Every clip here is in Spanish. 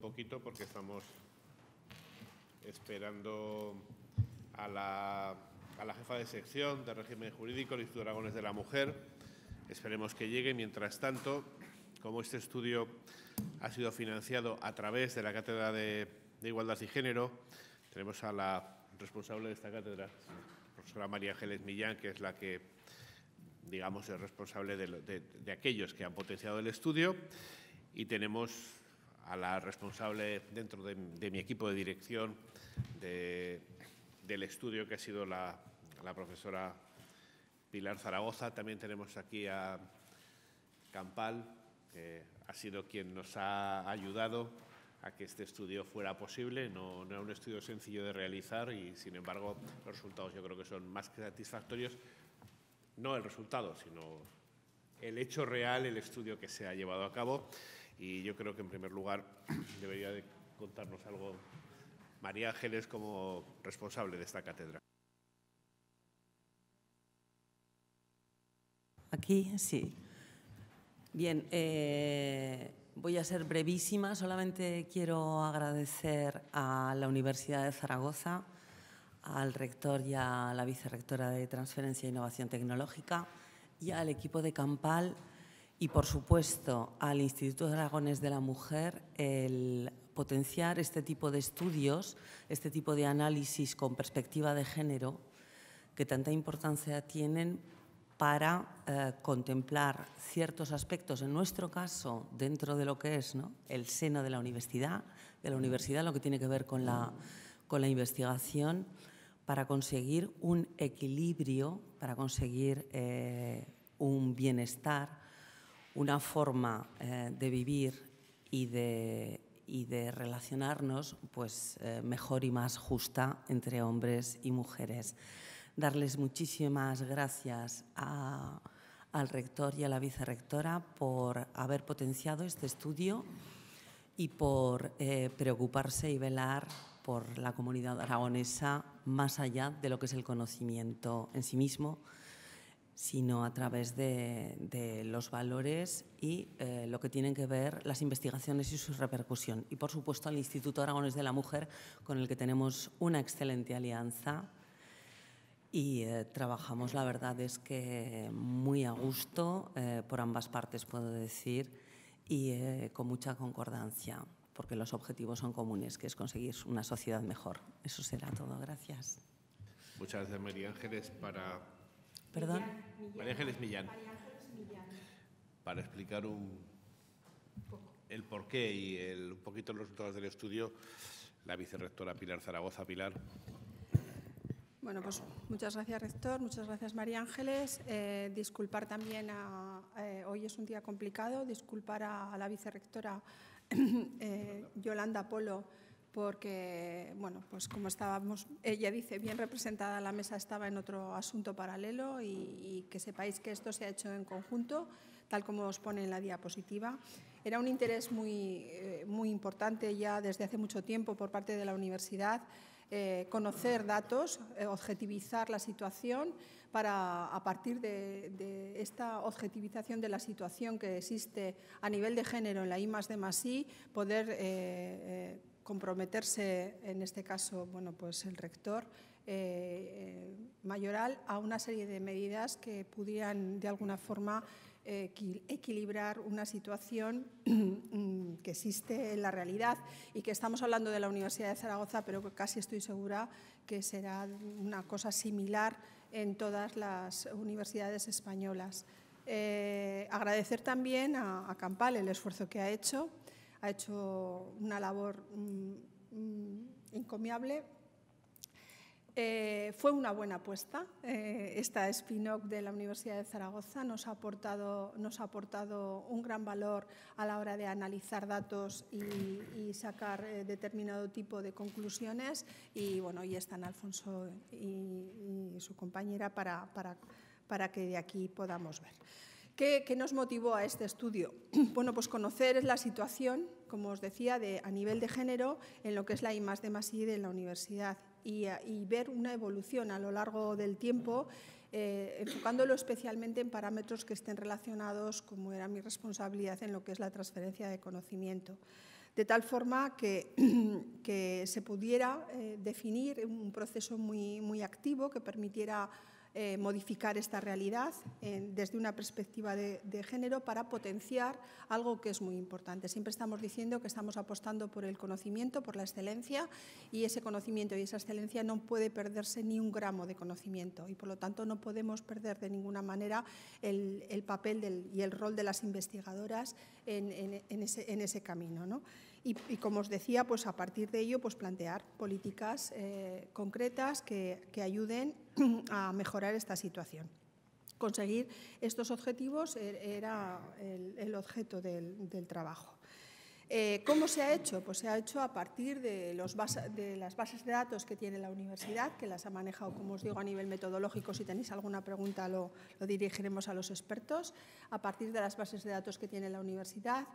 poquito porque estamos esperando a la jefa de sección de régimen jurídico del Instituto Aragonés de la Mujer. Esperemos que llegue. Mientras tanto, como este estudio ha sido financiado a través de la Cátedra de Igualdad y Género, tenemos a la responsable de esta cátedra, la profesora María Ángeles Millán, que es la que, digamos, es responsable de aquellos que han potenciado el estudio, y tenemos a la responsable dentro de mi equipo de dirección del estudio, que ha sido la profesora Pilar Zaragoza. También tenemos aquí a Campal, que ha sido quien nos ha ayudado a que este estudio fuera posible. No era un estudio sencillo de realizar y, sin embargo, los resultados yo creo que son más que satisfactorios. No el resultado, sino el hecho real, el estudio que se ha llevado a cabo. Y yo creo que, en primer lugar, debería de contarnos algo María Ángeles como responsable de esta cátedra. Aquí, sí. Bien, voy a ser brevísima. Solamente quiero agradecer a la Universidad de Zaragoza, al rector y a la vicerrectora de Transferencia e Innovación Tecnológica y al equipo de Campal y, por supuesto, al Instituto Aragonés de la Mujer el potenciar este tipo de estudios, este tipo de análisis con perspectiva de género que tanta importancia tienen para contemplar ciertos aspectos, en nuestro caso, dentro de lo que es, ¿no?, el seno de la universidad, lo que tiene que ver con la investigación, para conseguir un equilibrio, para conseguir un bienestar, una forma de vivir y de relacionarnos pues, mejor y más justa entre hombres y mujeres. Darles muchísimas gracias al rector y a la vicerrectora por haber potenciado este estudio y por preocuparse y velar por la comunidad aragonesa más allá de lo que es el conocimiento en sí mismo, sino a través de los valores y lo que tienen que ver las investigaciones y su repercusión. Y, por supuesto, al Instituto Aragonés de la Mujer, con el que tenemos una excelente alianza. Y trabajamos, la verdad es que muy a gusto, por ambas partes puedo decir, y con mucha concordancia, porque los objetivos son comunes, que es conseguir una sociedad mejor. Eso será todo. Gracias. Muchas gracias, María Ángeles. ¿Perdón? María Ángeles Millán. Para explicar el porqué y un poquito los resultados del estudio, la vicerrectora Pilar Zaragoza. Pilar. Bueno, pues muchas gracias, rector, muchas gracias, María Ángeles. Disculpar también, hoy es un día complicado, disculpar a la vicerrectora Yolanda Polo, porque, bueno, pues como estábamos, ella dice, bien representada, la mesa estaba en otro asunto paralelo y que sepáis que esto se ha hecho en conjunto, tal como os pone en la diapositiva. Era un interés muy importante ya desde hace mucho tiempo por parte de la universidad, conocer datos, objetivizar la situación para, a partir de esta objetivización de la situación que existe a nivel de género en la I+D+I, poder comprometerse, en este caso, bueno, pues el rector mayoral, a una serie de medidas que pudieran de alguna forma equilibrar una situación que existe en la realidad y que estamos hablando de la Universidad de Zaragoza, pero que casi estoy segura que será una cosa similar en todas las universidades españolas. Agradecer también a Campal el esfuerzo que ha hecho una labor encomiable. Fue una buena apuesta. Esta spin-off de la Universidad de Zaragoza nos ha aportado un gran valor a la hora de analizar datos y sacar determinado tipo de conclusiones. Y bueno, y están Alfonso y su compañera para que de aquí podamos ver. ¿Qué nos motivó a este estudio? Bueno, pues conocer la situación, como os decía, a nivel de género en lo que es la I+D+I de la universidad y ver una evolución a lo largo del tiempo, enfocándolo especialmente en parámetros que estén relacionados, como era mi responsabilidad, en lo que es la transferencia de conocimiento. de tal forma que se pudiera definir un proceso muy activo que permitiera modificar esta realidad desde una perspectiva de género para potenciar algo que es muy importante. Siempre estamos diciendo que estamos apostando por el conocimiento, por la excelencia, y ese conocimiento y esa excelencia no puede perderse ni un gramo de conocimiento, y por lo tanto no podemos perder de ninguna manera el papel y el rol de las investigadoras en ese camino, ¿no? Y como os decía, pues a partir de ello, pues plantear políticas concretas que ayuden a mejorar esta situación. Conseguir estos objetivos era el objeto del trabajo. ¿Cómo se ha hecho? Pues se ha hecho a partir de las bases de datos que tiene la universidad, que las ha manejado, como os digo, a nivel metodológico. Si tenéis alguna pregunta lo dirigiremos a los expertos. A partir de las bases de datos que tiene la universidad,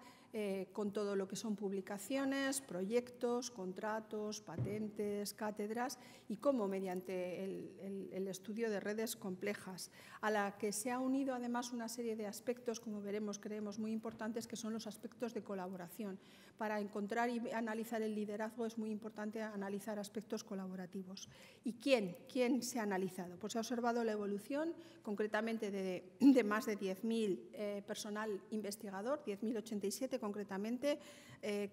con todo lo que son publicaciones, proyectos, contratos, patentes, cátedras, y cómo mediante el estudio de redes complejas, a la que se ha unido además una serie de aspectos, como veremos, creemos muy importantes, que son los aspectos de colaboración. Para encontrar y analizar el liderazgo es muy importante analizar aspectos colaborativos. ¿Y quién se ha analizado? Pues se ha observado la evolución, concretamente de más de 10.000 personal investigador, 10.087 concretamente,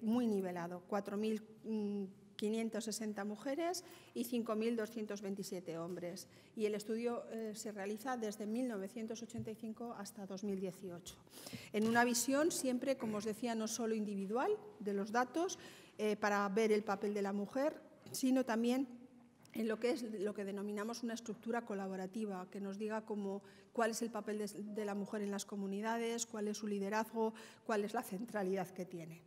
muy nivelado, 4.560 mujeres y 5.227 hombres. Y el estudio se realiza desde 1985 hasta 2018. En una visión siempre, como os decía, no solo individual de los datos para ver el papel de la mujer, sino también en lo que denominamos una estructura colaborativa, que nos diga cuál es el papel de la mujer en las comunidades, cuál es su liderazgo, cuál es la centralidad que tiene.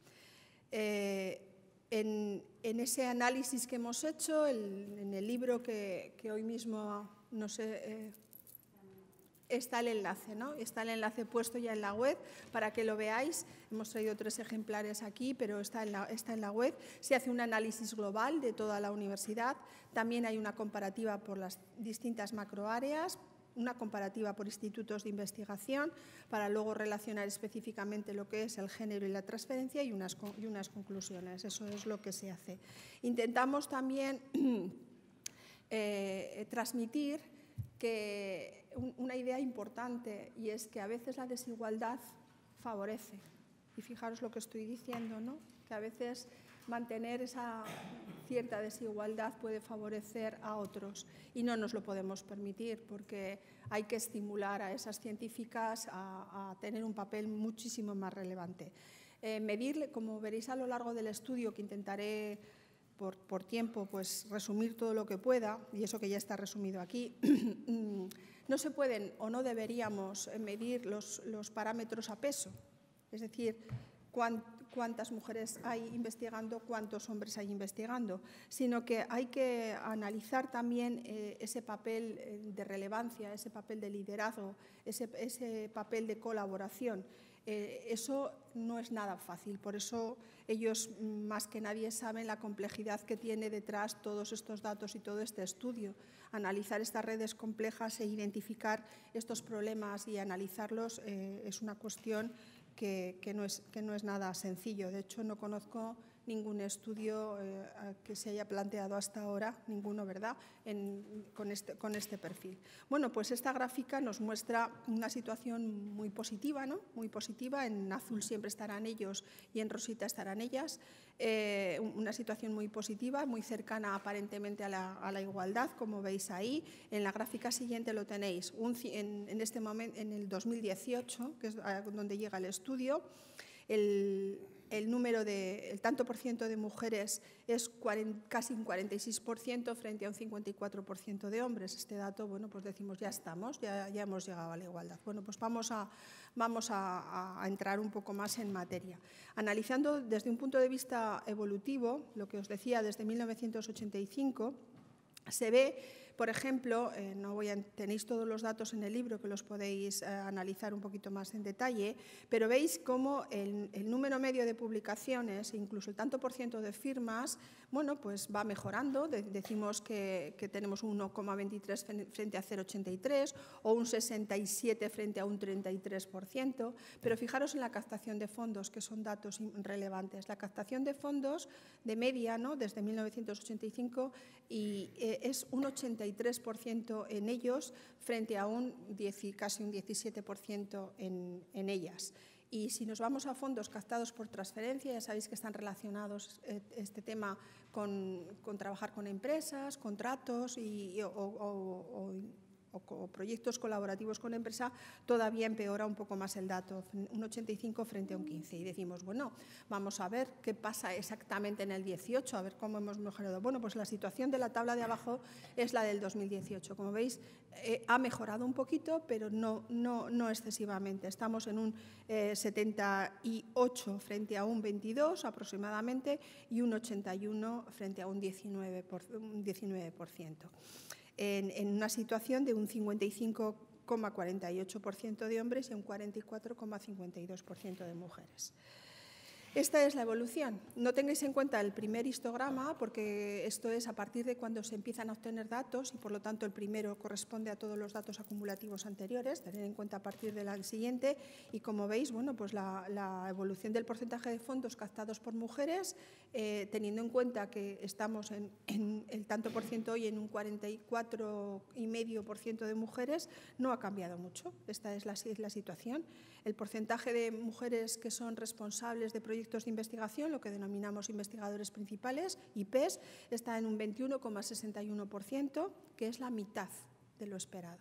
En ese análisis que hemos hecho, en el libro que hoy mismo, no sé, está el enlace, ¿no? Está el enlace puesto ya en la web para que lo veáis. Hemos traído 3 ejemplares aquí, pero está en la web. Se hace un análisis global de toda la universidad. También hay una comparativa por las distintas macroáreas, una comparativa por institutos de investigación, para luego relacionar específicamente lo que es el género y la transferencia, y unas conclusiones. Eso es lo que se hace. Intentamos también transmitir que una idea importante, y es que a veces la desigualdad favorece. Y fijaros lo que estoy diciendo, ¿no? Que a veces mantener esa cierta desigualdad puede favorecer a otros, y no nos lo podemos permitir, porque hay que estimular a esas científicas a tener un papel muchísimo más relevante. Medir, como veréis a lo largo del estudio, que intentaré por tiempo pues resumir todo lo que pueda, y eso que ya está resumido aquí, no se pueden o no deberíamos medir los parámetros a peso, es decir, cuántas mujeres hay investigando, cuántos hombres hay investigando, sino que hay que analizar también ese papel de relevancia, ese papel de liderazgo, ese papel de colaboración. Eso no es nada fácil, por eso ellos más que nadie saben la complejidad que tiene detrás todos estos datos y todo este estudio. Analizar estas redes complejas e identificar estos problemas y analizarlos es una cuestión que no es nada sencillo. De hecho, no conozco ningún estudio que se haya planteado hasta ahora, ninguno, ¿verdad?, con este perfil. Bueno, pues esta gráfica nos muestra una situación muy positiva, ¿no? Muy positiva. En azul siempre estarán ellos y en rosita estarán ellas. Una situación muy positiva, muy cercana aparentemente a la igualdad, como veis ahí. En la gráfica siguiente lo tenéis. En este momento, en el 2018, que es donde llega el estudio, el tanto por ciento de mujeres es casi un 46% frente a un 54% de hombres. Este dato, bueno, pues decimos, ya estamos, ya hemos llegado a la igualdad. Bueno, pues vamos a entrar un poco más en materia. Analizando desde un punto de vista evolutivo, lo que os decía, desde 1985, se ve Por ejemplo, tenéis todos los datos en el libro que los podéis analizar un poquito más en detalle, pero veis cómo el número medio de publicaciones, incluso el tanto por ciento de firmas, bueno, pues va mejorando. Decimos que tenemos un 1,23 frente a 0,83 o un 67 frente a un 33%, pero fijaros en la captación de fondos, que son datos relevantes. La captación de fondos de media, ¿no?, desde 1985 y es un 83% en ellos frente a casi un 17% en ellas. Y si nos vamos a fondos captados por transferencia, ya sabéis que están relacionados este tema con trabajar con empresas, contratos o proyectos colaborativos con empresa, todavía empeora un poco más el dato, un 85 frente a un 15. Y decimos, bueno, vamos a ver qué pasa exactamente en el 18, a ver cómo hemos mejorado. Bueno, pues la situación de la tabla de abajo es la del 2018. Como veis, ha mejorado un poquito, pero no excesivamente. Estamos en un 78 frente a un 22 aproximadamente y un 81 frente a un 19%. En una situación de un 55,48% de hombres y un 44,52% de mujeres. Esta es la evolución. No tengáis en cuenta el primer histograma, porque esto es a partir de cuando se empiezan a obtener datos y, por lo tanto, el primero corresponde a todos los datos acumulativos anteriores. Tener en cuenta a partir del siguiente. Y, como veis, bueno, pues la evolución del porcentaje de fondos captados por mujeres, teniendo en cuenta que estamos en el tanto por ciento hoy en un 44,5% de mujeres, no ha cambiado mucho. Esta es la situación. El porcentaje de mujeres que son responsables de proyectos de investigación, lo que denominamos investigadores principales, IPs, está en un 21,61%, que es la mitad de lo esperado.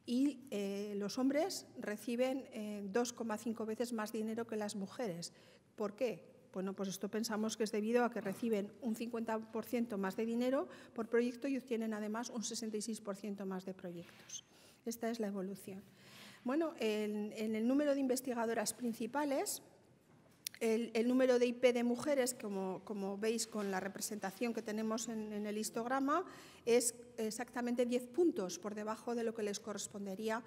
Y los hombres reciben 2,5 veces más dinero que las mujeres. ¿Por qué? Bueno, pues esto pensamos que es debido a que reciben un 50% más de dinero por proyecto y obtienen además un 66% más de proyectos. Esta es la evolución. Bueno, en el número de investigadoras principales, el número de IP de mujeres, como veis con la representación que tenemos en el histograma, es exactamente 10 puntos por debajo de lo que les correspondería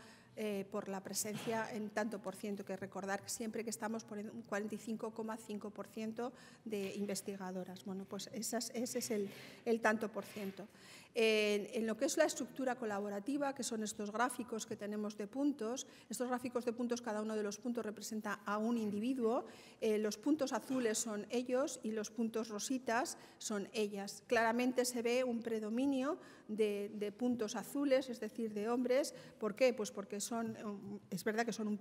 por la presencia en tanto por ciento, que recordar siempre que estamos por un 45,5% de investigadoras. Bueno, pues ese es el tanto por ciento. En lo que es la estructura colaborativa, que son estos gráficos que tenemos de puntos, estos gráficos de puntos, cada uno de los puntos representa a un individuo, los puntos azules son ellos y los puntos rositas son ellas. Claramente se ve un predominio de puntos azules, es decir, de hombres. ¿Por qué? Pues porque es verdad que son un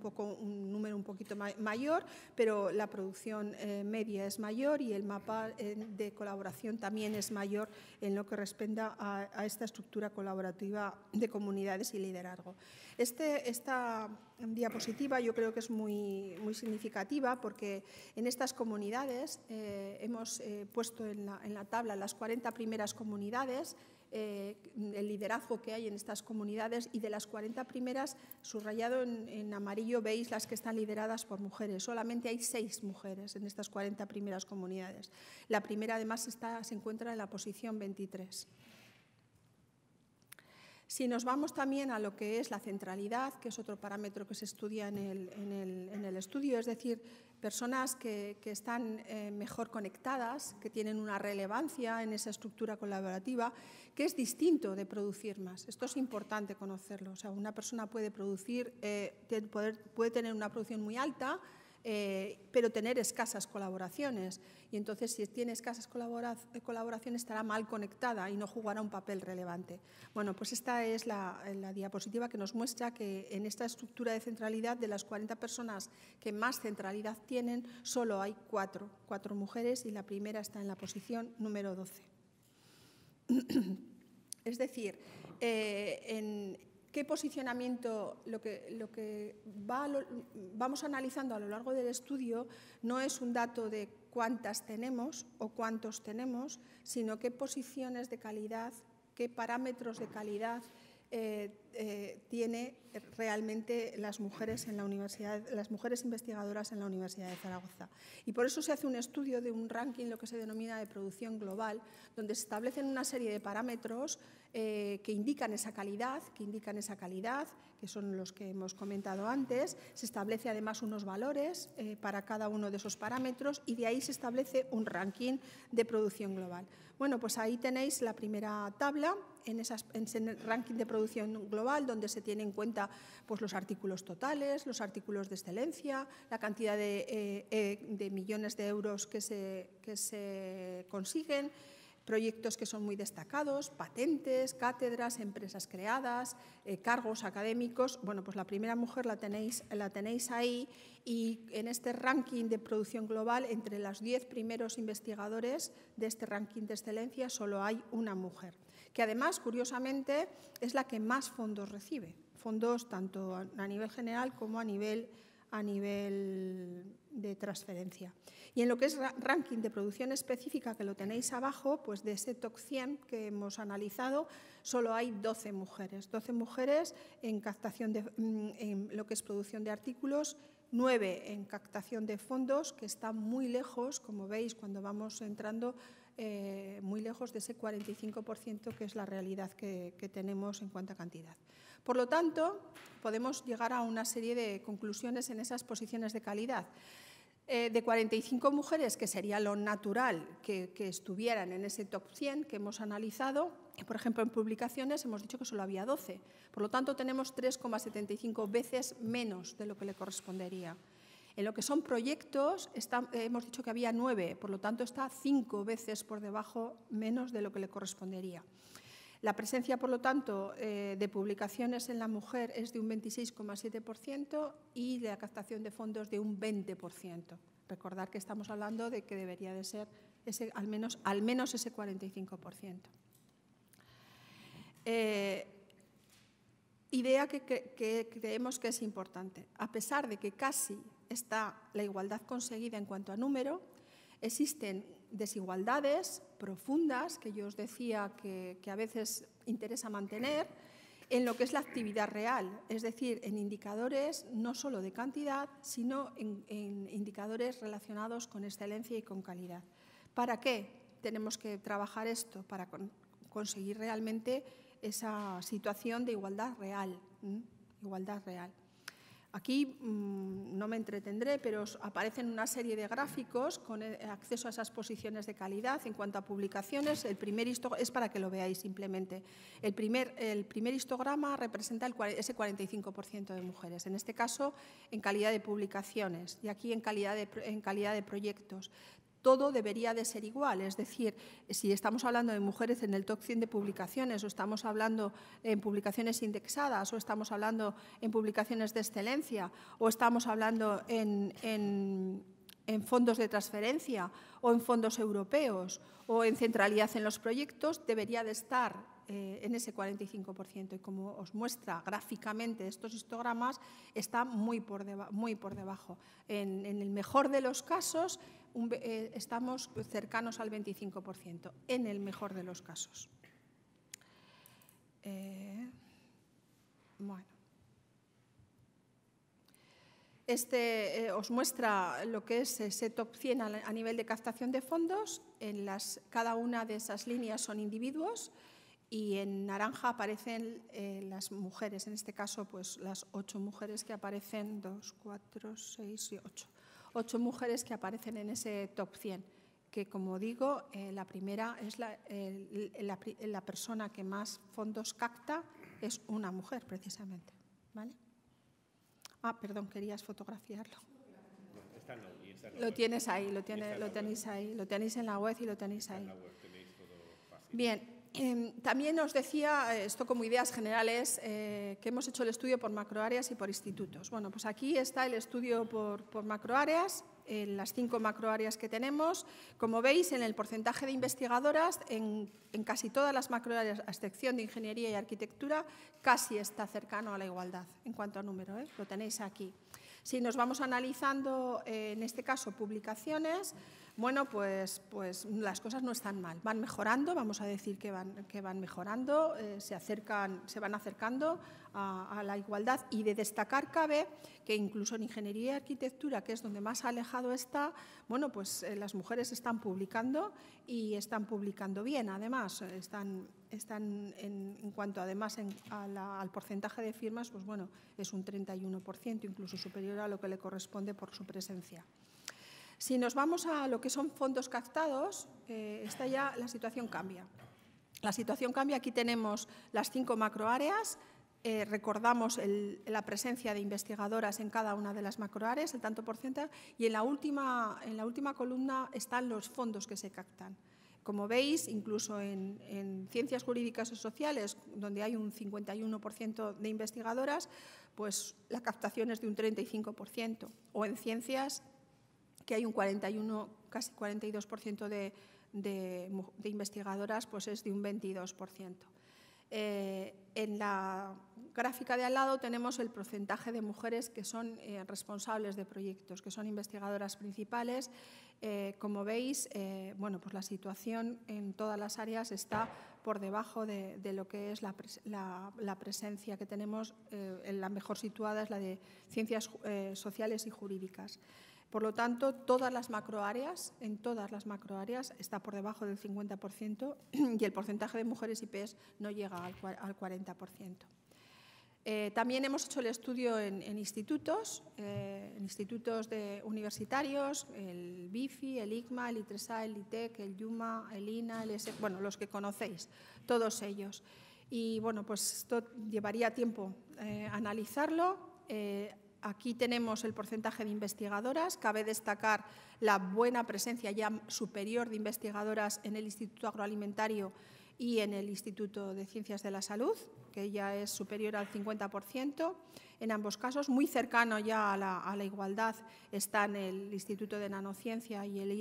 número un poquito mayor, pero la producción media es mayor y el mapa de colaboración también es mayor en lo que respecta a esta estructura colaborativa de comunidades y liderazgo. Esta diapositiva yo creo que es muy significativa, porque en estas comunidades hemos puesto en la tabla las 40 primeras comunidades, el liderazgo que hay en estas comunidades, y de las 40 primeras, subrayado en amarillo, veis las que están lideradas por mujeres. Solamente hay 6 mujeres en estas 40 primeras comunidades. La primera, además, se encuentra en la posición 23. Si nos vamos también a lo que es la centralidad, que es otro parámetro que se estudia en el estudio, es decir, personas que están mejor conectadas, que tienen una relevancia en esa estructura colaborativa, que es distinto de producir más. Esto es importante conocerlo. O sea, una persona puede tener una producción muy alta, pero tener escasas colaboraciones. Y entonces, si tiene escasas colaboraciones, estará mal conectada y no jugará un papel relevante. Bueno, pues esta es la diapositiva que nos muestra que en esta estructura de centralidad, de las 40 personas que más centralidad tienen, solo hay 4 mujeres, y la primera está en la posición número 12. Es decir, ¿qué posicionamiento? Lo que vamos analizando a lo largo del estudio no es un dato de cuántas tenemos o cuántos tenemos, sino qué posiciones de calidad, qué parámetros de calidad tiene realmente las mujeres investigadoras en la Universidad de Zaragoza. Y por eso se hace un estudio de un ranking, lo que se denomina de producción global, donde se establecen una serie de parámetros que indican esa calidad, que son los que hemos comentado antes. Se establece además unos valores para cada uno de esos parámetros y de ahí se establece un ranking de producción global. Bueno, pues ahí tenéis la primera tabla en el ranking de producción global, donde se tienen en cuenta pues, los artículos totales, los artículos de excelencia, la cantidad de millones de euros que se consiguen, proyectos que son muy destacados, patentes, cátedras, empresas creadas, cargos académicos. Bueno, pues la primera mujer la tenéis ahí, y en este ranking de producción global, entre los 10 primeros investigadores de este ranking de excelencia, solo hay una mujer, que además, curiosamente, es la que más fondos recibe, fondos tanto a nivel general como a nivel de transferencia. Y en lo que es ranking de producción específica, que lo tenéis abajo, pues de ese top 100 que hemos analizado, solo hay 12 mujeres. 12 mujeres en captación en lo que es producción de artículos, 9 en captación de fondos, que está muy lejos, como veis cuando vamos entrando, muy lejos de ese 45% que es la realidad que tenemos en cuanto a cantidad. Por lo tanto, podemos llegar a una serie de conclusiones en esas posiciones de calidad. De 45 mujeres, que sería lo natural que estuvieran en ese top 100 que hemos analizado, por ejemplo, en publicaciones hemos dicho que solo había 12. Por lo tanto, tenemos 3,75 veces menos de lo que le correspondería. En lo que son proyectos, hemos dicho que había 9, por lo tanto, está 5 veces por debajo menos de lo que le correspondería. La presencia, por lo tanto, de publicaciones en la mujer es de un 26,7% y la captación de fondos de un 20%. Recordad que estamos hablando de que debería de ser al menos ese 45%. Idea que creemos que es importante. A pesar de que casi está la igualdad conseguida en cuanto a número, existen desigualdades profundas, que yo os decía que a veces interesa mantener, en lo que es la actividad real, es decir, en indicadores no solo de cantidad, sino en indicadores relacionados con excelencia y con calidad. ¿Para qué tenemos que trabajar esto? Para conseguir realmente esa situación de igualdad real. Aquí no me entretendré, pero os aparecen una serie de gráficos con acceso a esas posiciones de calidad. En cuanto a publicaciones, el primer histograma es para que lo veáis simplemente. El primer histograma representa ese 45% de mujeres, en este caso en calidad de publicaciones y aquí en calidad de proyectos. Todo debería de ser igual, es decir, si estamos hablando de mujeres en el top 100 de publicaciones o estamos hablando en publicaciones indexadas o estamos hablando en publicaciones de excelencia o estamos hablando en fondos de transferencia o en fondos europeos o en centralidad en los proyectos, debería de estar en ese 45%. Y como os muestra gráficamente estos histogramas, está muy por debajo. En el mejor de los casos, estamos cercanos al 25%, en el mejor de los casos. Bueno. Os muestra lo que es ese top 100 a nivel de captación de fondos. Cada una de esas líneas son individuos y en naranja aparecen las mujeres, en este caso pues las 8 mujeres que aparecen, 2, 4, 6 y 8. 8 mujeres que aparecen en ese top 100, que como digo, la primera es la persona que más fondos capta, es una mujer precisamente. ¿Vale? Perdón, querías fotografiarlo. Lo tienes ahí, lo tenéis ahí, lo tenéis en la web y lo tenéis ahí. Bien. También os decía, esto como ideas generales, que hemos hecho el estudio por macroáreas y por institutos. Bueno, pues aquí está el estudio por macroáreas, las 5 macroáreas que tenemos. Como veis, en el porcentaje de investigadoras, en casi todas las macroáreas, a excepción de ingeniería y arquitectura, casi está cercano a la igualdad en cuanto a número, lo tenéis aquí. Si nos vamos analizando, en este caso, publicaciones, bueno, pues las cosas no están mal. Van mejorando, vamos a decir que van mejorando, se van acercando a la igualdad. Y de destacar cabe que incluso en ingeniería y arquitectura, que es donde más alejado está, bueno, pues las mujeres están publicando y están publicando bien. Además, están en cuanto además al porcentaje de firmas, pues bueno, es un 31%, incluso superior a lo que le corresponde por su presencia. Si nos vamos a lo que son fondos captados, ya la situación cambia. La situación cambia, aquí tenemos las 5 macroáreas, recordamos la presencia de investigadoras en cada una de las macroáreas, el tanto por ciento, y en la última columna están los fondos que se captan. Como veis, incluso en ciencias jurídicas y sociales, donde hay un 51% de investigadoras, pues la captación es de un 35%, o en ciencias que hay un 41, casi 42% de investigadoras, pues es de un 22%. En la gráfica de al lado tenemos el porcentaje de mujeres que son responsables de proyectos, que son investigadoras principales. Como veis, bueno, pues la situación en todas las áreas está por debajo de lo que es la presencia que tenemos. La mejor situada es la de ciencias sociales y jurídicas. Por lo tanto, en todas las macroáreas está por debajo del 50% y el porcentaje de mujeres IPs no llega al 40%. También hemos hecho el estudio en institutos universitarios, el BIFI, el ICMA, el ITRESA, el ITEC, el IUMA, el INA, el ESEC, bueno, los que conocéis, todos ellos. Y bueno, pues esto llevaría tiempo analizarlo. Aquí tenemos el porcentaje de investigadoras. Cabe destacar la buena presencia ya superior de investigadoras en el Instituto Agroalimentario y en el Instituto de Ciencias de la Salud, que ya es superior al 50%. En ambos casos, muy cercano ya a la igualdad, están el Instituto de Nanociencia y el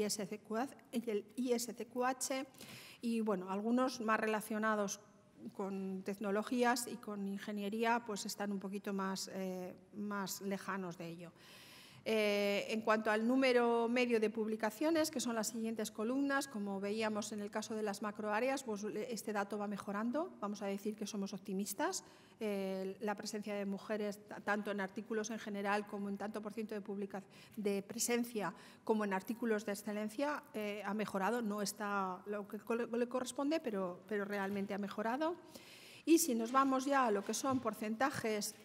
ISCQH, y bueno, algunos más relacionados con tecnologías y con ingeniería, pues están un poquito más lejanos de ello. En cuanto al número medio de publicaciones, que son las siguientes columnas, como veíamos en el caso de las macroáreas, pues este dato va mejorando. Vamos a decir que somos optimistas. La presencia de mujeres, tanto en artículos en general como en tanto por ciento de presencia como en artículos de excelencia, ha mejorado. No está lo que le corresponde, pero realmente ha mejorado. Y si nos vamos ya a lo que son porcentajes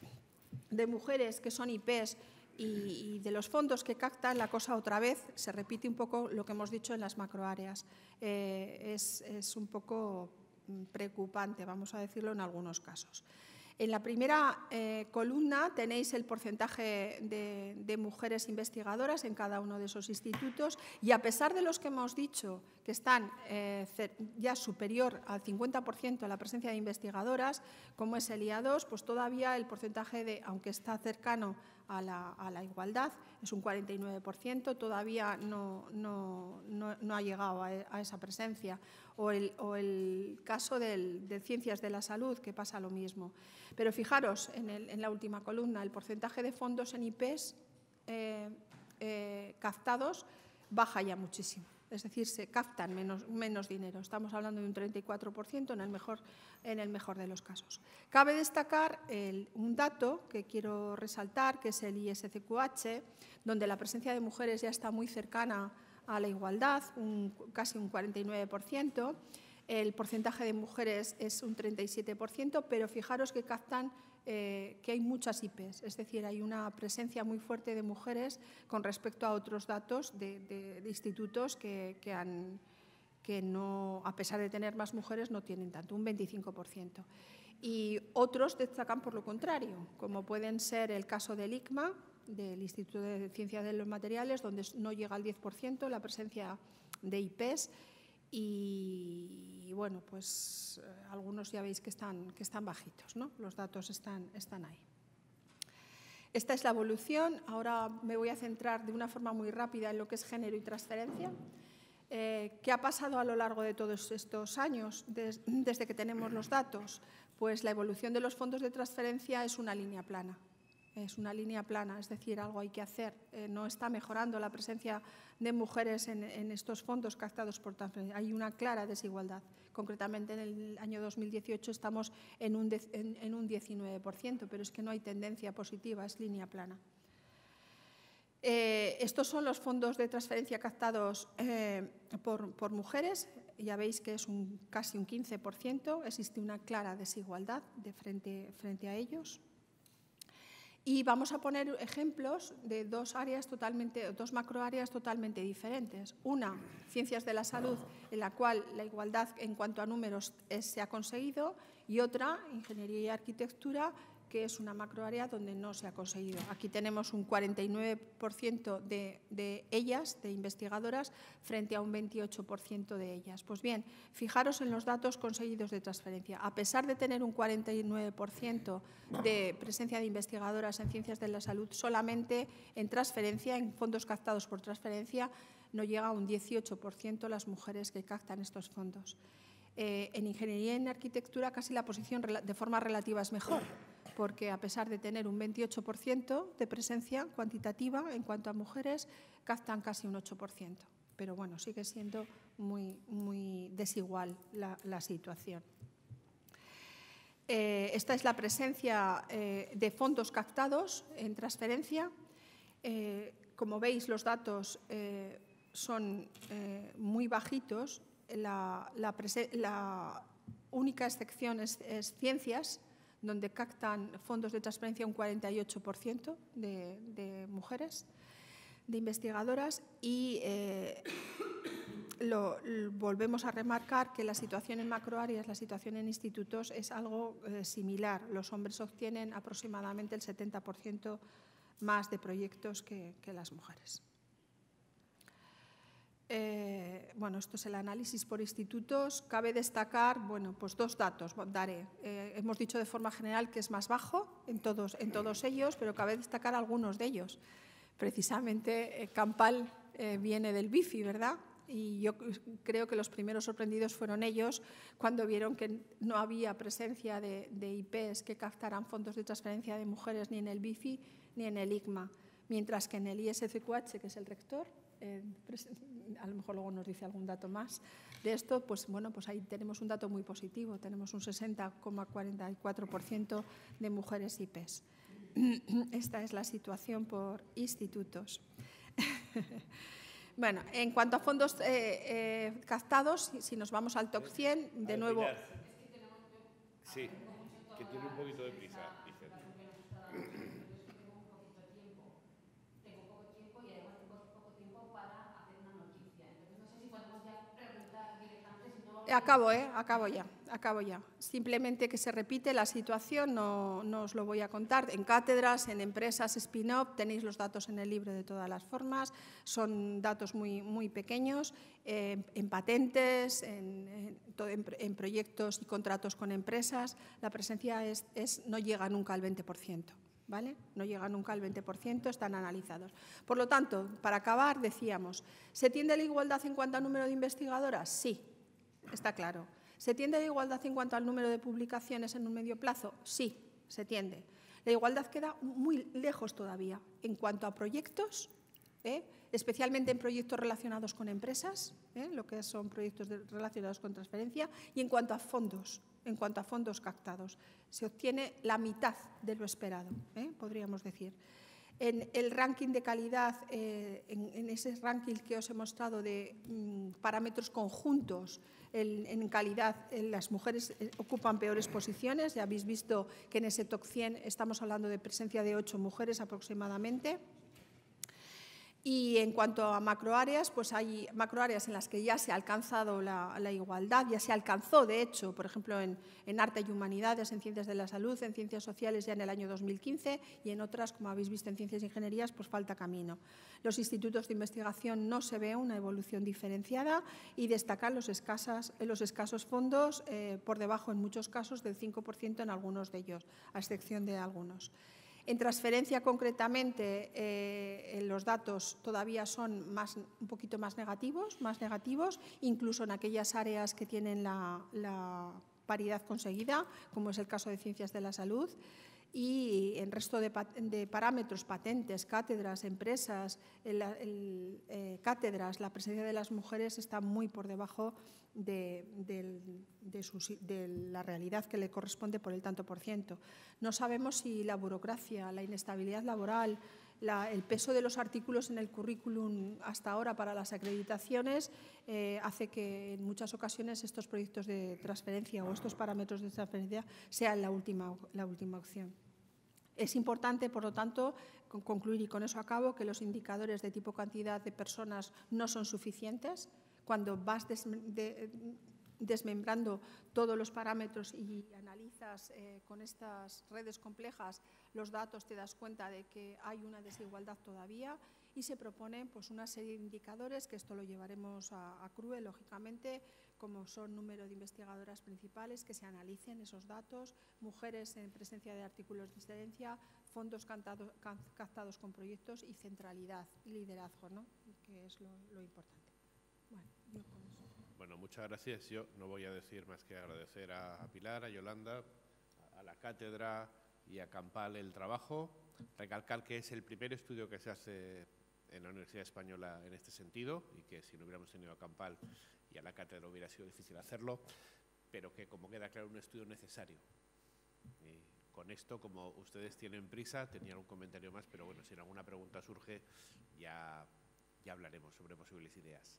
de mujeres que son IPs y de los fondos que captan, la cosa otra vez se repite un poco lo que hemos dicho en las macroáreas. Es un poco preocupante, vamos a decirlo en algunos casos. En la primera columna tenéis el porcentaje de mujeres investigadoras en cada uno de esos institutos, y a pesar de los que hemos dicho que están ya superior al 50% a la presencia de investigadoras, como es el IA2, pues todavía el porcentaje aunque está cercano a la igualdad, es un 49%, todavía no ha llegado a esa presencia. O el caso de ciencias de la salud, que pasa lo mismo. Pero fijaros, en la última columna, el porcentaje de fondos en IPs captados baja ya muchísimo. Es decir, se captan menos dinero. Estamos hablando de un 34% en el mejor de los casos. Cabe destacar un dato que quiero resaltar, que es el ISCQH, donde la presencia de mujeres ya está muy cercana a la igualdad, casi un 49%. El porcentaje de mujeres es un 37%, pero fijaros que captan que hay muchas IPs, es decir, hay una presencia muy fuerte de mujeres con respecto a otros datos de institutos que no, a pesar de tener más mujeres, no tienen tanto, un 25%. Y otros destacan por lo contrario, como pueden ser el caso del ICMA, del Instituto de Ciencias de los Materiales, donde no llega al 10% la presencia de IPs. Y bueno, pues algunos ya veis que están bajitos, ¿no? Los datos están ahí. Esta es la evolución. Ahora me voy a centrar de una forma muy rápida en lo que es género y transferencia. ¿Qué ha pasado a lo largo de todos estos años, desde que tenemos los datos? Pues la evolución de los fondos de transferencia es una línea plana. Es una línea plana, es decir, algo hay que hacer. No está mejorando la presencia de mujeres en estos fondos captados por transferencia. Hay una clara desigualdad. Concretamente, en el año 2018 estamos en un 19%, pero es que no hay tendencia positiva, es línea plana. Estos son los fondos de transferencia captados por mujeres. Ya veis que es casi un 15%. Existe una clara desigualdad frente a ellos. Y vamos a poner ejemplos de dos macroáreas totalmente diferentes. Una, ciencias de la salud, en la cual la igualdad en cuanto a números se ha conseguido, y otra, ingeniería y arquitectura, que es una macroárea donde no se ha conseguido. Aquí tenemos un 49% de ellas, de investigadoras, frente a un 28% de ellas. Pues bien, fijaros en los datos conseguidos de transferencia. A pesar de tener un 49% de presencia de investigadoras en ciencias de la salud, solamente en transferencia, en fondos captados por transferencia, no llega a un 18% las mujeres que captan estos fondos. En ingeniería y en arquitectura casi la posición de forma relativa es mejor, porque a pesar de tener un 28% de presencia cuantitativa en cuanto a mujeres, captan casi un 8%. Pero bueno, sigue siendo muy desigual la situación. Esta es la presencia de fondos captados en transferencia. Como veis, los datos son muy bajitos. La única excepción es ciencias, donde captan fondos de transferencia un 48% de mujeres, de investigadoras, y volvemos a remarcar que la situación en macroáreas, la situación en institutos es algo similar. Los hombres obtienen aproximadamente el 70% más de proyectos que las mujeres. Bueno, esto es el análisis por institutos. Cabe destacar, bueno, pues dos datos daré. Hemos dicho de forma general que es más bajo en todos ellos, pero cabe destacar algunos de ellos. Precisamente Campal viene del BIFI, ¿verdad? Y yo creo que los primeros sorprendidos fueron ellos cuando vieron que no había presencia de IPs que captaran fondos de transferencia de mujeres ni en el BIFI ni en el ICMA, mientras que en el ISCQH, que es el rector, a lo mejor luego nos dice algún dato más de esto, pues bueno, pues ahí tenemos un dato muy positivo, tenemos un 60,44% de mujeres IPs. Esta es la situación por institutos. Bueno, en cuanto a fondos captados, si nos vamos al top 100, de nuevo... Sí, que tiene un poquito de prisa. Acabo ya. Simplemente que se repite la situación, no os lo voy a contar. En cátedras, en empresas, spin-off, tenéis los datos en el libro de todas las formas. Son datos muy pequeños. En patentes, en proyectos y contratos con empresas, la presencia no llega nunca al 20%. ¿Vale? No llega nunca al 20%, están analizados. Por lo tanto, para acabar, decíamos, ¿se tiende a la igualdad en cuanto al número de investigadoras? Sí. Está claro. ¿Se tiende a la igualdad en cuanto al número de publicaciones en un medio plazo? Sí, se tiende. La igualdad queda muy lejos todavía en cuanto a proyectos, especialmente en proyectos relacionados con empresas, lo que son proyectos relacionados con transferencia, y en cuanto a fondos captados. Se obtiene la mitad de lo esperado, podríamos decir. En el ranking de calidad, en ese ranking que os he mostrado de parámetros conjuntos, en calidad las mujeres ocupan peores posiciones. Ya habéis visto que en ese top 100 estamos hablando de presencia de 8 mujeres aproximadamente. Y en cuanto a macroáreas, pues hay macroáreas en las que ya se ha alcanzado la igualdad, ya se alcanzó, de hecho, por ejemplo, en arte y humanidades, en ciencias de la salud, en ciencias sociales ya en el año 2015, y en otras, como habéis visto, en ciencias e ingenierías, pues falta camino. Los institutos de investigación no se ve una evolución diferenciada, y destacan los escasos fondos, por debajo en muchos casos del 5% en algunos de ellos, a excepción de algunos. En transferencia, concretamente, los datos todavía son un poquito más negativos, incluso en aquellas áreas que tienen la paridad conseguida, como es el caso de ciencias de la salud. y el resto de parámetros, patentes, cátedras, empresas, cátedras, la presencia de las mujeres está muy por debajo de la realidad que le corresponde por el tanto por ciento. No sabemos si la burocracia, la inestabilidad laboral, el peso de los artículos en el currículum hasta ahora para las acreditaciones hace que en muchas ocasiones estos proyectos de transferencia o estos parámetros de transferencia sean la última opción. Es importante, por lo tanto, concluir, y con eso acabo, que los indicadores de tipo cantidad de personas no son suficientes. Cuando vas desmembrando todos los parámetros y analizas con estas redes complejas los datos, te das cuenta de que hay una desigualdad todavía y se proponen pues, una serie de indicadores, que esto lo llevaremos a CRUE, lógicamente, como son número de investigadoras principales, que se analicen esos datos, mujeres en presencia de artículos de excelencia, fondos captados con proyectos y centralidad y liderazgo, ¿no? Que es lo importante. Bueno, yo con eso. Bueno, muchas gracias. Yo no voy a decir más que agradecer a Pilar, a Yolanda, a la cátedra y a Campal el trabajo. Recalcar que es el primer estudio que se hace en la Universidad Española en este sentido y que si no hubiéramos tenido a Campal y a la cátedra hubiera sido difícil hacerlo, pero que, como queda claro, un estudio necesario. Y con esto, como ustedes tienen prisa, tenía un comentario más, pero bueno, si en alguna pregunta surge, ya hablaremos sobre posibles ideas.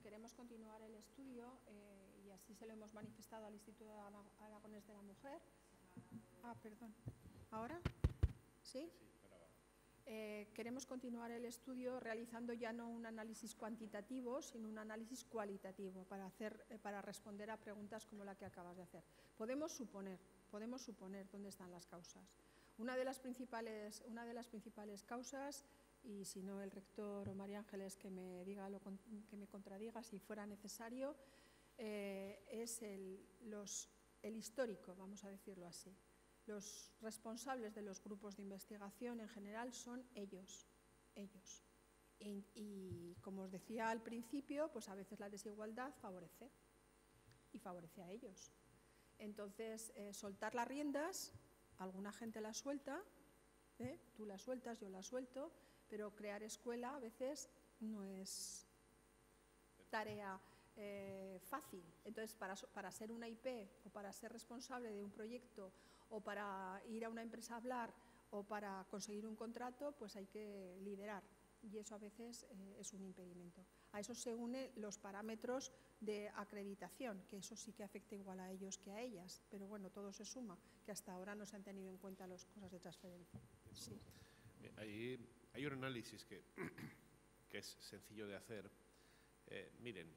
Queremos continuar el estudio y así se lo hemos manifestado al Instituto Aragonés de la Mujer. Perdón. ¿Ahora? ¿Sí? Queremos continuar el estudio realizando ya no un análisis cuantitativo, sino un análisis cualitativo para responder a preguntas como la que acabas de hacer. Podemos suponer dónde están las causas. Una de las principales causas, y si no el rector o María Ángeles que me contradiga si fuera necesario, es el histórico, vamos a decirlo así. Los responsables de los grupos de investigación en general son ellos. Y como os decía al principio, pues a veces la desigualdad favorece a ellos. Entonces, soltar las riendas, alguna gente las suelta, tú las sueltas, yo las suelto, pero crear escuela a veces no es tarea fácil. Entonces, para ser una IP o para ser responsable de un proyecto o para ir a una empresa a hablar o para conseguir un contrato, pues hay que liderar. Y eso a veces es un impedimento. A eso se unen los parámetros de acreditación, que eso sí que afecta igual a ellos que a ellas. Pero bueno, todo se suma, que hasta ahora no se han tenido en cuenta las cosas de transferencia. Sí. Hay un análisis que es sencillo de hacer. Miren,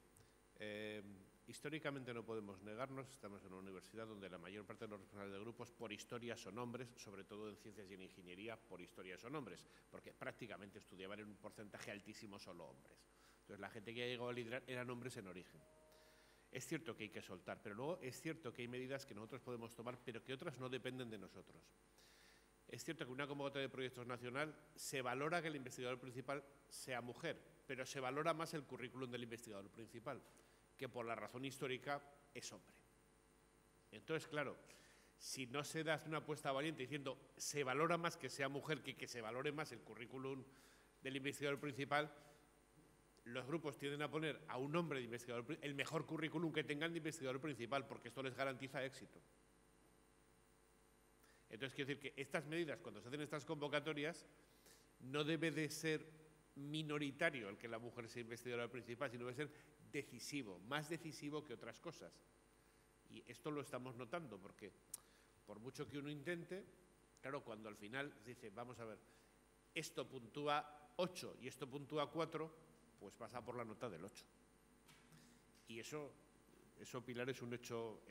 históricamente no podemos negarnos, estamos en una universidad donde la mayor parte de los responsables de grupos por historia son hombres, sobre todo en ciencias y en ingeniería por historia son hombres, porque prácticamente estudiaban en un porcentaje altísimo solo hombres. Entonces la gente que llegó a liderar eran hombres en origen. Es cierto que hay que soltar, pero luego es cierto que hay medidas que nosotros podemos tomar, pero que otras no dependen de nosotros. Es cierto que en una convocatoria de proyectos nacional se valora que el investigador principal sea mujer, pero se valora más el currículum del investigador principal, que por la razón histórica es hombre. Entonces, claro, si no se da una apuesta valiente diciendo se valora más que sea mujer que se valore más el currículum del investigador principal, los grupos tienden a poner a un hombre de investigador el mejor currículum que tengan de investigador principal, porque esto les garantiza éxito. Entonces, quiero decir que estas medidas, cuando se hacen estas convocatorias, no debe de ser minoritario el que la mujer sea investigadora principal, sino debe ser decisivo, más decisivo que otras cosas. Y esto lo estamos notando, porque por mucho que uno intente, claro, cuando al final dice, vamos a ver, esto puntúa 8 y esto puntúa 4, pues pasa por la nota del 8. Y eso Pilar, es un hecho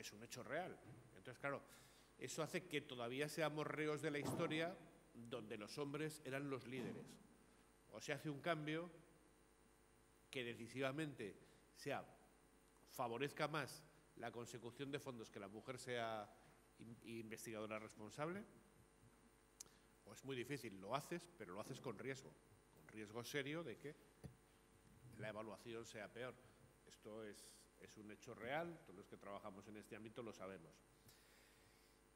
real. Entonces, claro, eso hace que todavía seamos reos de la historia donde los hombres eran los líderes. o se hace un cambio que decisivamente favorezca más la consecución de fondos, que la mujer sea investigadora responsable, o es muy difícil, lo haces, pero lo haces con riesgo serio de que la evaluación sea peor. Esto es un hecho real, todos los que trabajamos en este ámbito lo sabemos.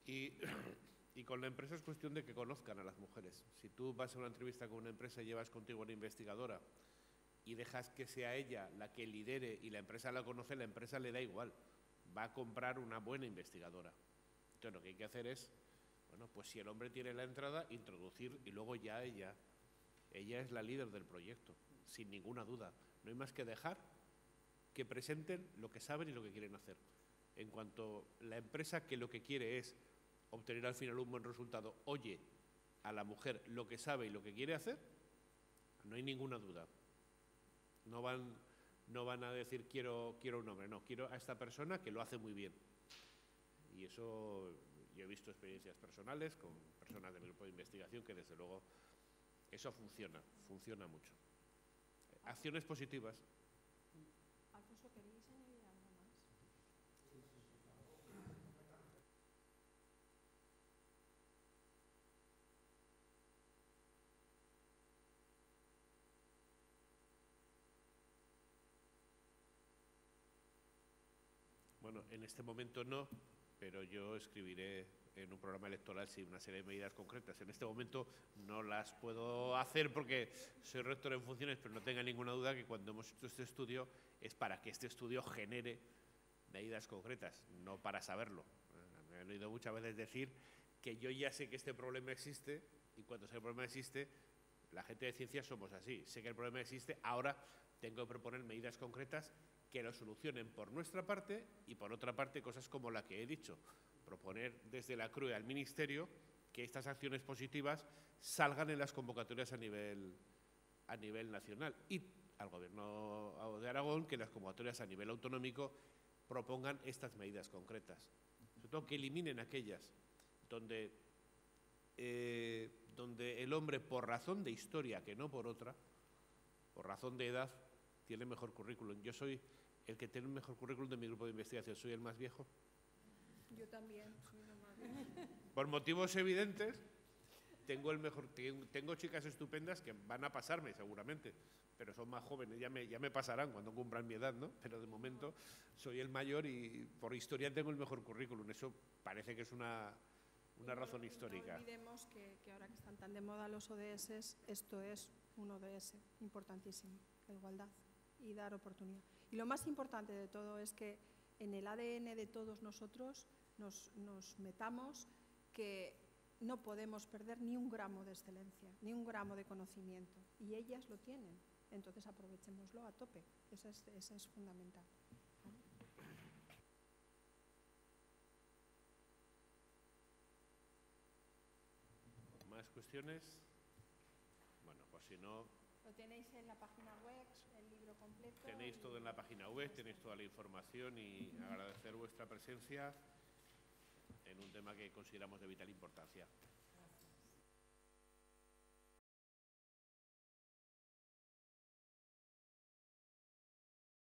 Y con la empresa es cuestión de que conozcan a las mujeres. Si tú vas a una entrevista con una empresa y llevas contigo una investigadora y dejas que sea ella la que lidere y la empresa la conoce, la empresa le da igual, va a comprar una buena investigadora. Entonces lo que hay que hacer es, bueno, pues si el hombre tiene la entrada, introducir, y luego ya ella es la líder del proyecto, sin ninguna duda. No hay más que dejar que presenten lo que saben y lo que quieren hacer. En cuanto la empresa, que lo que quiere es obtener al final un buen resultado, oye a la mujer lo que sabe y lo que quiere hacer, no hay ninguna duda. No van a decir quiero un hombre, no, quiero a esta persona que lo hace muy bien. Y eso, yo he visto experiencias personales con personas del grupo de investigación que desde luego eso funciona mucho. Acciones positivas. Alfonso, ¿queréis añadir algo más? Bueno, en este momento no, pero yo escribiré en un programa electoral una serie de medidas concretas. En este momento no las puedo hacer porque soy rector en funciones, pero no tenga ninguna duda que cuando hemos hecho este estudio es para que este estudio genere medidas concretas, no para saberlo. Me han oído muchas veces decir que yo ya sé que este problema existe, y cuando sé que el problema existe, la gente de ciencia somos así. Sé que el problema existe, ahora tengo que proponer medidas concretas que lo solucionen por nuestra parte, y por otra parte cosas como la que he dicho, proponer desde la CRUE al Ministerio que estas acciones positivas salgan en las convocatorias a nivel nacional, y al Gobierno de Aragón que las convocatorias a nivel autonómico propongan estas medidas concretas. Sobre todo que eliminen aquellas donde el hombre, por razón de historia, que no por otra, por razón de edad, tiene mejor currículum. Yo soy el que tiene el mejor currículum de mi grupo de investigación. ¿Soy el más viejo? Yo también soy lo más viejo. Por motivos evidentes, tengo chicas estupendas que van a pasarme seguramente, pero son más jóvenes, ya me pasarán cuando cumplan mi edad, ¿no? Pero de momento soy el mayor y por historia tengo el mejor currículum. Eso parece que es una razón histórica. No olvidemos que ahora que están tan de moda los ODS, esto es un ODS importantísimo, la igualdad y dar oportunidad. Y lo más importante de todo es que en el ADN de todos nosotros nos metamos que no podemos perder ni un gramo de excelencia, ni un gramo de conocimiento. Y ellas lo tienen, entonces aprovechémoslo a tope. Eso es fundamental. ¿Más cuestiones? Bueno, pues si no... Lo tenéis en la página web, el libro completo. Tenéis todo en la página web, tenéis toda la información, y agradecer vuestra presencia en un tema que consideramos de vital importancia.